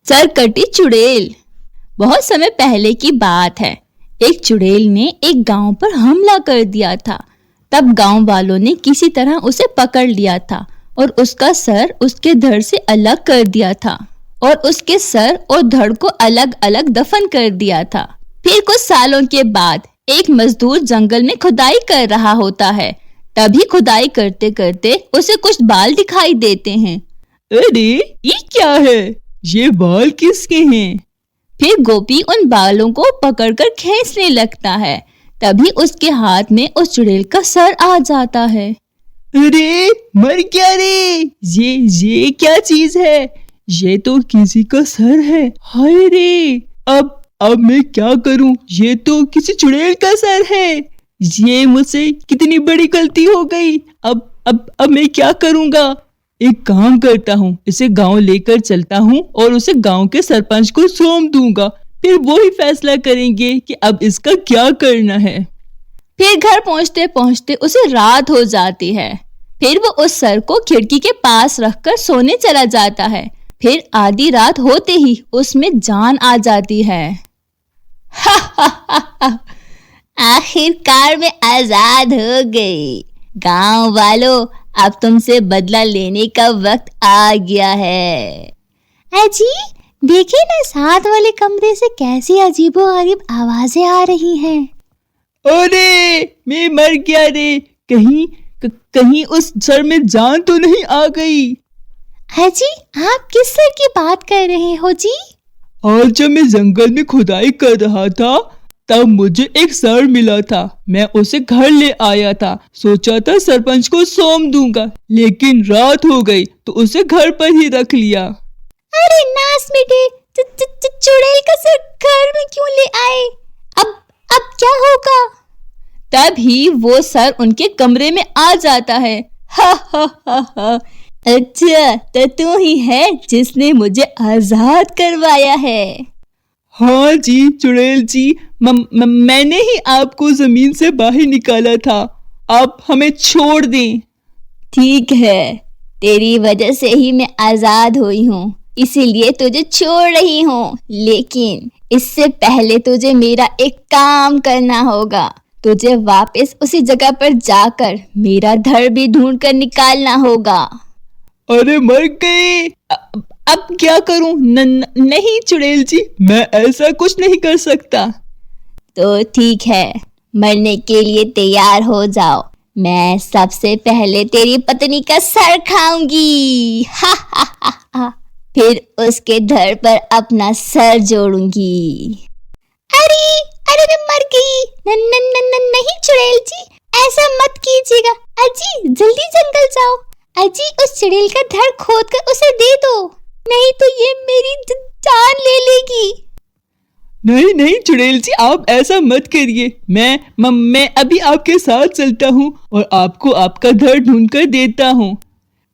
सरकटी चुड़ैल। बहुत समय पहले की बात है। एक चुड़ैल ने एक गांव पर हमला कर दिया था। तब गांव वालों ने किसी तरह उसे पकड़ लिया था और उसका सर उसके धड़ से अलग कर दिया था और उसके सर और धड़ को अलग अलग दफन कर दिया था। फिर कुछ सालों के बाद एक मजदूर जंगल में खुदाई कर रहा होता है। तभी खुदाई करते करते उसे कुछ बाल दिखाई देते हैं। अरे ये क्या है? ये बाल किसके हैं? फिर गोपी उन बालों को पकड़कर खींचने लगता है। तभी उसके हाथ में उस चुड़ैल का सर आ जाता है। अरे मर गया रे! ये क्या चीज है? ये तो किसी का सर है। हाय रे! अब मैं क्या करूं? ये तो किसी चुड़ैल का सर है। ये मुझसे कितनी बड़ी गलती हो गई। अब मैं क्या करूंगा? एक काम करता हूँ, इसे गांव लेकर चलता हूँ और उसे गांव के सरपंच को सौंप दूंगा। फिर वो ही फैसला करेंगे कि अब इसका क्या करना है। फिर घर पहुँचते पहुँचते उसे रात हो जाती है। फिर वो उस सर को खिड़की के पास रखकर सोने चला जाता है। फिर आधी रात होते ही उसमें जान आ जाती है। आखिरकार मैं आजाद हो गई। गांव वालों, अब तुमसे बदला लेने का वक्त आ गया है। अजी देखिए ना, साथ वाले कमरे से कैसी अजीबोगरीब आवाजें आ रही हैं। अरे मैं मर गया रे! कहीं उस सर में जान तो नहीं आ गई? अजी आप किस सर की बात कर रहे हो जी? आज जब मैं जंगल में खुदाई कर रहा था तब मुझे एक सर मिला था। मैं उसे घर ले आया था। सोचा था सरपंच को सौंप दूंगा, लेकिन रात हो गई तो उसे घर पर ही रख लिया। अरे नास मिटे, चुड़ैल का सर घर में क्यों ले आए? अब क्या होगा? तभी वो सर उनके कमरे में आ जाता है। हा हा हा हा। अच्छा, तो तू ही है जिसने मुझे आजाद करवाया है। हाँ जी चुड़ैल जी, मैंने ही आपको जमीन से बाहर निकाला था। आप हमें छोड़ दें। ठीक है, तेरी वजह से ही मैं आजाद हुई हूँ, इसीलिए तुझे छोड़ रही हूँ। लेकिन इससे पहले तुझे मेरा एक काम करना होगा। तुझे वापस उसी जगह पर जाकर मेरा धड़ भी ढूंढ कर निकालना होगा। अरे मर गए! अब क्या करूं? नहीं चुड़ैल जी, मैं ऐसा कुछ नहीं कर सकता। तो ठीक है, मरने के लिए तैयार हो जाओ। मैं सबसे पहले तेरी पत्नी का सर खाऊंगी। हा हा हा हा। फिर उसके धड़ पर अपना सर जोड़ूंगी। अरे मैं मर गई। नहीं चुड़ैल जी, ऐसा मत कीजिएगा। अजी जल्दी जंगल जाओ। अजी उस चुड़ैल का धड़ खोद कर उसे दे दो, नहीं तो ये मेरी जान ले लेगी। नहीं चुड़ैल जी, आप ऐसा मत करिए। मैं अभी आपके साथ चलता हूँ और आपको आपका धड़ ढूंढ कर देता हूँ।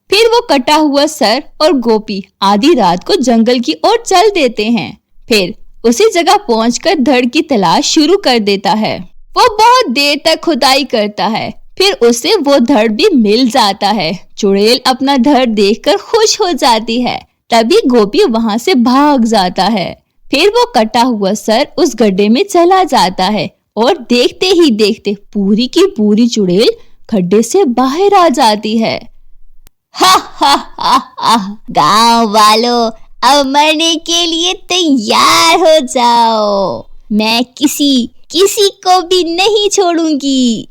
फिर वो कटा हुआ सर और गोपी आधी रात को जंगल की ओर चल देते हैं। फिर उसी जगह पहुंचकर धड़ की तलाश शुरू कर देता है। वो बहुत देर तक खुदाई करता है। फिर उसे वो धड़ भी मिल जाता है। चुड़ैल अपना धड़ देखकर खुश हो जाती है। तभी गोपी वहां से भाग जाता है। फिर वो कटा हुआ सर उस गड्ढे में चला जाता है और देखते ही देखते पूरी की पूरी चुड़ैल खड्डे से बाहर आ जाती है। हा हा हा हा। गांव वालों, अब मरने के लिए तैयार हो जाओ। मैं किसी को भी नहीं छोड़ूंगी।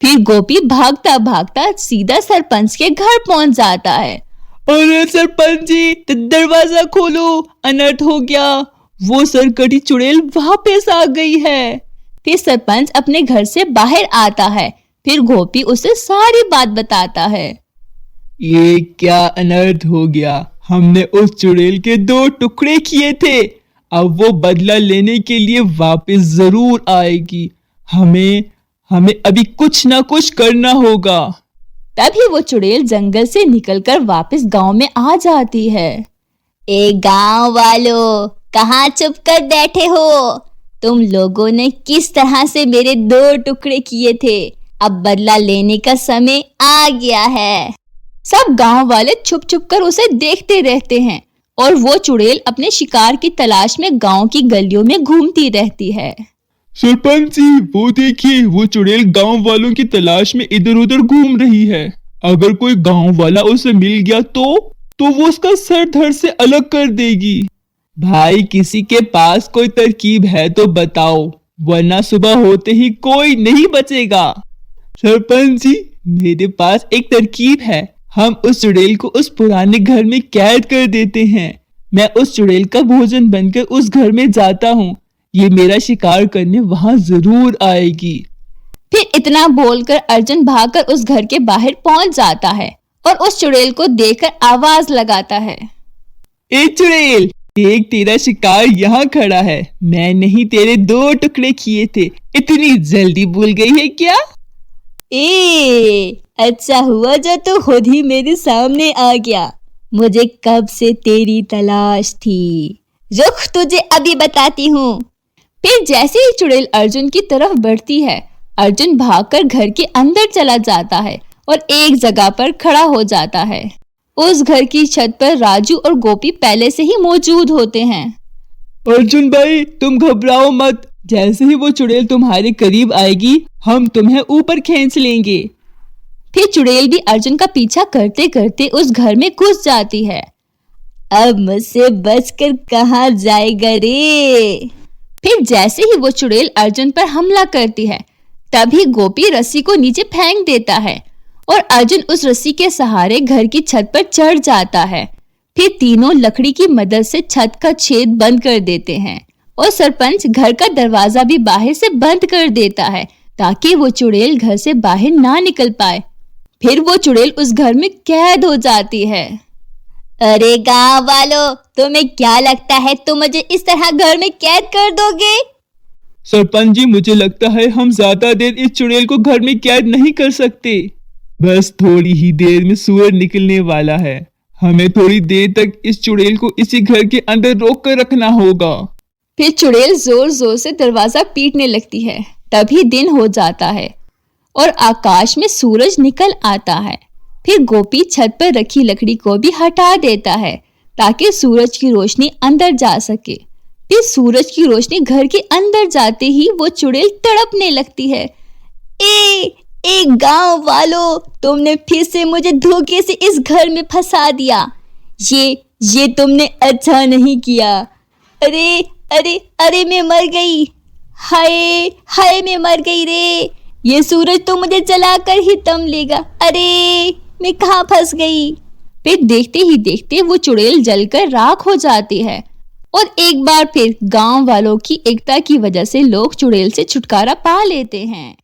फिर गोपी भागता भागता सीधा सरपंच के घर पहुंच जाता है। अरे सरपंच जी, दरवाजा खोलो, अनर्थ हो गया। वो सरकटी चुड़ैल वापस आ गई है। फिर सरपंच अपने घर से बाहर आता है। फिर गोपी उसे सारी बात बताता है। ये क्या अनर्थ हो गया? हमने उस चुड़ैल के 2 टुकड़े किए थे। अब वो बदला लेने के लिए वापस जरूर आएगी। हमें अभी कुछ ना कुछ करना होगा। तभी वो चुड़ैल जंगल से निकलकर वापस गांव में आ जाती है। ए गांव वालों, कहाँ चुप कर बैठे हो? तुम लोगों ने किस तरह से मेरे 2 टुकड़े किए थे? अब बदला लेने का समय आ गया है। सब गांव वाले छुप छुप कर उसे देखते रहते हैं। और वो चुड़ैल अपने शिकार की तलाश में गांव की गलियों में घूमती रहती है। सरपंच जी, वो देखिए, वो चुड़ैल गांव वालों की तलाश में इधर उधर घूम रही है। अगर कोई गांव वाला उसे मिल गया तो वो उसका सर धड़ से अलग कर देगी। भाई, किसी के पास कोई तरकीब है तो बताओ, वरना सुबह होते ही कोई नहीं बचेगा। सरपंच जी, मेरे पास एक तरकीब है। हम उस चुड़ैल को उस पुराने घर में कैद कर देते हैं। मैं उस चुड़ैल का भोजन बनकर उस घर में जाता हूँ। ये मेरा शिकार करने वहां जरूर आएगी। फिर इतना बोलकर अर्जुन भागकर उस घर के बाहर पहुंच जाता है और उस चुड़ैल को देखकर आवाज लगाता है। ए चुड़ैल, देख, तेरा शिकार यहाँ खड़ा है। मैंने ही तेरे 2 टुकड़े किए थे, इतनी जल्दी भूल गई है क्या? अच्छा हुआ जो तू खुद ही मेरे सामने आ गया। मुझे कब से तेरी तलाश थी। रुक, तुझे अभी बताती हूँ। फिर जैसे ही चुड़ैल अर्जुन की तरफ बढ़ती है, अर्जुन भागकर घर के अंदर चला जाता है और एक जगह पर खड़ा हो जाता है। उस घर की छत पर राजू और गोपी पहले से ही मौजूद होते हैं। अर्जुन भाई, तुम घबराओ मत। जैसे ही वो चुड़ैल तुम्हारे करीब आएगी, हम तुम्हें ऊपर खींच लेंगे। फिर चुड़ैल भी अर्जुन का पीछा करते करते उस घर में घुस जाती है। अब मुझसे बचकर कहाँ जाएगा रे। फिर जैसे ही वो चुड़ैल अर्जुन पर हमला करती है, तभी गोपी रस्सी को नीचे फेंक देता है और अर्जुन उस रस्सी के सहारे घर की छत पर चढ़ जाता है। फिर तीनों लकड़ी की मदद से छत का छेद बंद कर देते हैं और सरपंच घर का दरवाजा भी बाहर से बंद कर देता है ताकि वो चुड़ैल घर से बाहर ना निकल पाए। फिर वो चुड़ैल उस घर में कैद हो जाती है। अरे गांव वालों, तुम्हें क्या लगता है तुम मुझे इस तरह घर में कैद कर दोगे? सरपंच जी, मुझे लगता है हम ज्यादा देर इस चुड़ैल को घर में कैद नहीं कर सकते। बस थोड़ी ही देर में सूरज निकलने वाला है। हमें थोड़ी देर तक इस चुड़ैल को इसी घर के अंदर रोक कर रखना होगा। फिर चुड़ैल जोर जोर से दरवाजा पीटने लगती है। तभी दिन हो जाता है और आकाश में सूरज निकल आता है। फिर गोपी छत पर रखी लकड़ी को भी हटा देता है ताकि सूरज की रोशनी अंदर जा सके। फिर सूरज की रोशनी घर के अंदर जाते ही वो चुड़ैल तड़पने लगती है। ए गांव वालों, तुमने फिर से मुझे धोखे से इस घर में फंसा दिया। ये तुमने अच्छा नहीं किया। अरे अरे अरे, मैं मर गई। हाय हाय, मैं मर गई रे। ये सूरज तो मुझे जलाकर ही दम लेगा। अरे, मैं कहाँ फंस गई। फिर देखते ही देखते वो चुड़ैल जलकर राख हो जाती है और एक बार फिर गांव वालों की एकता की वजह से लोग चुड़ैल से छुटकारा पा लेते हैं।